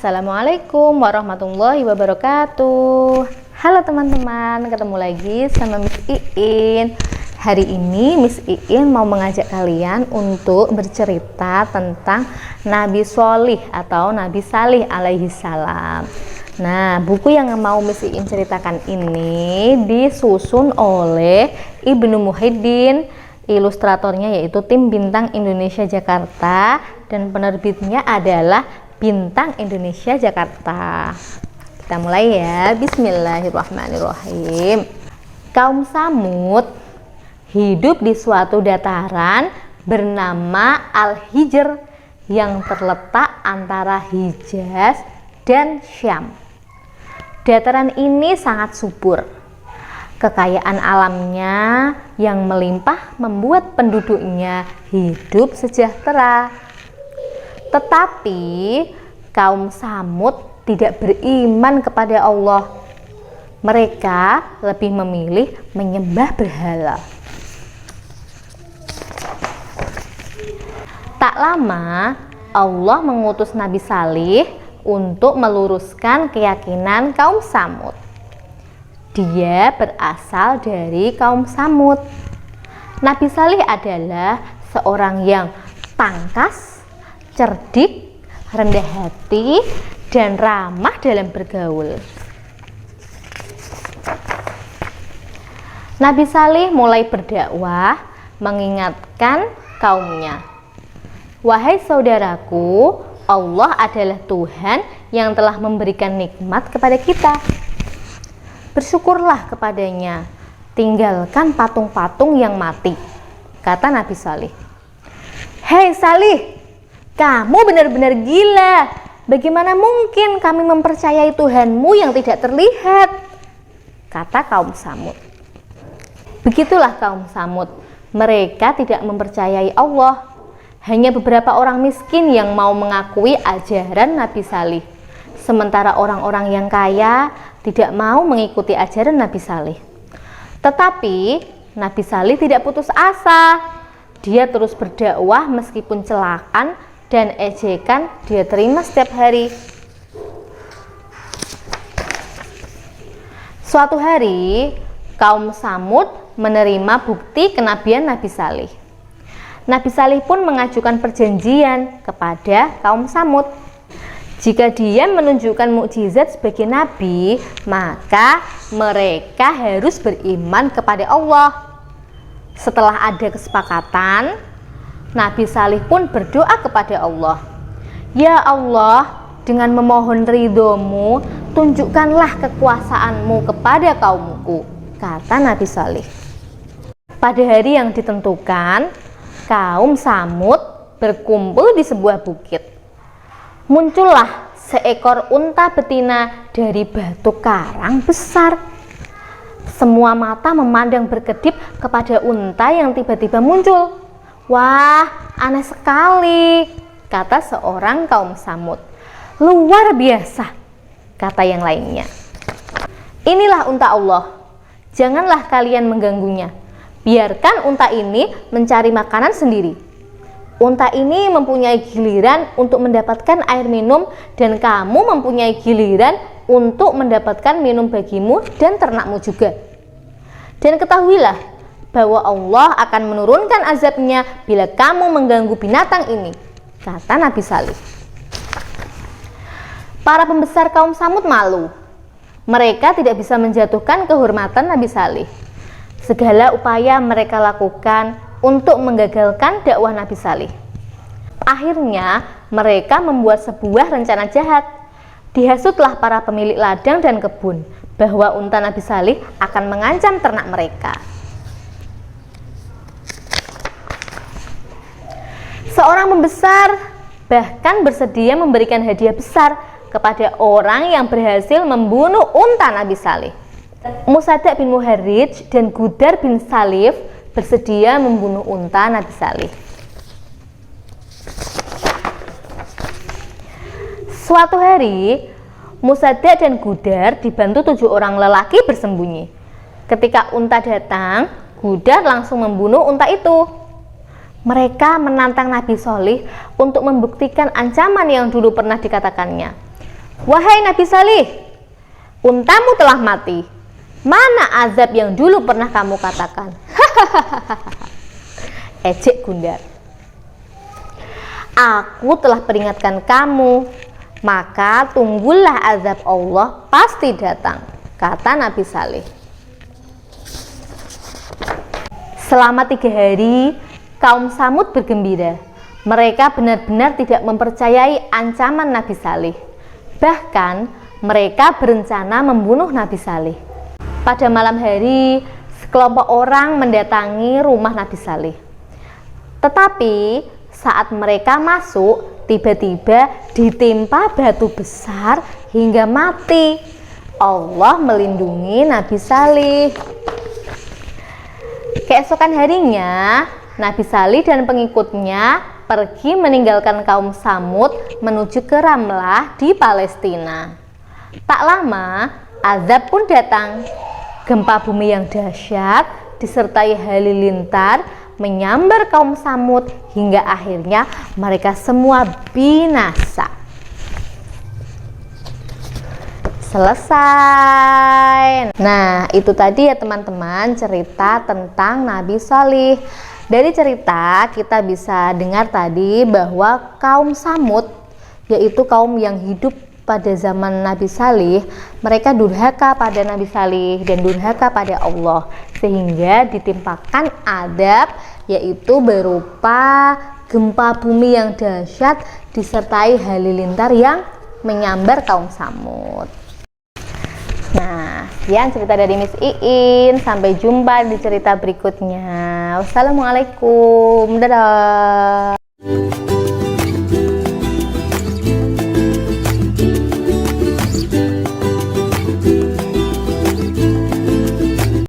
Assalamualaikum warahmatullahi wabarakatuh. Halo teman-teman, ketemu lagi sama Miss Iin. Hari ini Miss Iin mau mengajak kalian untuk bercerita tentang Nabi Sholih atau Nabi Salih alaihi salam. Nah, buku yang mau Miss Iin ceritakan ini disusun oleh Ibnu Muhyiddin, ilustratornya yaitu Tim Bintang Indonesia Jakarta, dan penerbitnya adalah Bintang Indonesia Jakarta. Kita mulai ya. Bismillahirrahmanirrahim. Kaum Tsamud hidup di suatu dataran bernama Al-Hijr yang terletak antara Hijaz dan Syam. Dataran ini sangat subur. Kekayaan alamnya yang melimpah membuat penduduknya hidup sejahtera. Tetapi kaum Tsamud tidak beriman kepada Allah. Mereka lebih memilih menyembah berhala. Tak lama Allah mengutus Nabi Salih untuk meluruskan keyakinan kaum Tsamud. Dia berasal dari kaum Tsamud. Nabi Salih adalah seorang yang tangkas, cerdik, rendah hati, dan ramah dalam bergaul. Nabi Salih mulai berdakwah, mengingatkan kaumnya, "Wahai saudaraku, Allah adalah Tuhan yang telah memberikan nikmat kepada kita. Bersyukurlah kepadanya, tinggalkan patung-patung yang mati," kata Nabi Salih. "Hei Salih, kamu benar-benar gila. Bagaimana mungkin kami mempercayai Tuhanmu yang tidak terlihat?" kata kaum Tsamud. Begitulah kaum Tsamud. Mereka tidak mempercayai Allah. Hanya beberapa orang miskin yang mau mengakui ajaran Nabi Salih. Sementara orang-orang yang kaya tidak mau mengikuti ajaran Nabi Salih. Tetapi Nabi Salih tidak putus asa. Dia terus berdakwah meskipun celaan dan ejekan dia terima setiap hari. Suatu hari, kaum Tsamud menerima bukti kenabian Nabi Salih. Nabi Salih pun mengajukan perjanjian kepada kaum Tsamud. Jika dia menunjukkan mukjizat sebagai nabi, maka mereka harus beriman kepada Allah. Setelah ada kesepakatan, Nabi Salih pun berdoa kepada Allah, "Ya Allah, dengan memohon ridho-Mu, tunjukkanlah kekuasaanmu kepada kaumku," kata Nabi Salih. Pada hari yang ditentukan, kaum Tsamud berkumpul di sebuah bukit. Muncullah seekor unta betina dari batu karang besar. Semua mata memandang berkedip kepada unta yang tiba-tiba muncul. "Wah, aneh sekali," kata seorang kaum Tsamud. "Luar biasa," kata yang lainnya. "Inilah unta Allah. Janganlah kalian mengganggunya. Biarkan unta ini mencari makanan sendiri. Unta ini mempunyai giliran untuk mendapatkan air minum, dan kamu mempunyai giliran untuk mendapatkan minum bagimu dan ternakmu juga. Dan ketahuilah bahwa Allah akan menurunkan azabnya bila kamu mengganggu binatang ini," kata Nabi Salih. Para pembesar kaum Tsamud malu. Mereka tidak bisa menjatuhkan kehormatan Nabi Salih. Segala upaya mereka lakukan untuk menggagalkan dakwah Nabi Salih. Akhirnya mereka membuat sebuah rencana jahat. Dihasutlah para pemilik ladang dan kebun bahwa unta Nabi Salih akan mengancam ternak mereka. Seorang pembesar bahkan bersedia memberikan hadiah besar kepada orang yang berhasil membunuh unta Nabi Salih. Musadaq bin Muharrij dan Gudar bin Salif bersedia membunuh unta Nabi Salih. Suatu hari, Musadaq dan Gudar dibantu 7 orang lelaki bersembunyi. Ketika unta datang, Gudar langsung membunuh unta itu. Mereka menantang Nabi Sholih untuk membuktikan ancaman yang dulu pernah dikatakannya. Wahai Nabi Salih, untamu telah mati. Mana azab yang dulu pernah kamu katakan? Ejek Gundar. Aku telah peringatkan kamu, maka tunggulah azab Allah pasti datang, kata Nabi Salih. Selama 3 hari, kaum Samud bergembira. Mereka benar-benar tidak mempercayai ancaman Nabi Salih. Bahkan, mereka berencana membunuh Nabi Salih. Pada malam hari, sekelompok orang mendatangi rumah Nabi Salih. Tetapi, saat mereka masuk, tiba-tiba ditimpa batu besar hingga mati. Allah melindungi Nabi Salih. Keesokan harinya, Nabi Salih dan pengikutnya pergi meninggalkan kaum Samud menuju ke Ramlah di Palestina. Tak lama, azab pun datang. Gempa bumi yang dahsyat disertai halilintar menyambar kaum Samud hingga akhirnya mereka semua binasa. Selesai. Nah, itu tadi ya teman-teman cerita tentang Nabi Salih. Dari cerita kita bisa dengar tadi bahwa kaum Samud, yaitu kaum yang hidup pada zaman Nabi Salih, mereka durhaka pada Nabi Salih dan durhaka pada Allah, sehingga ditimpakan adab, yaitu berupa gempa bumi yang dahsyat disertai halilintar yang menyambar kaum Samud. Nah, sekian cerita dari Miss Iin. Sampai jumpa di cerita berikutnya. Wassalamualaikum. Dadah.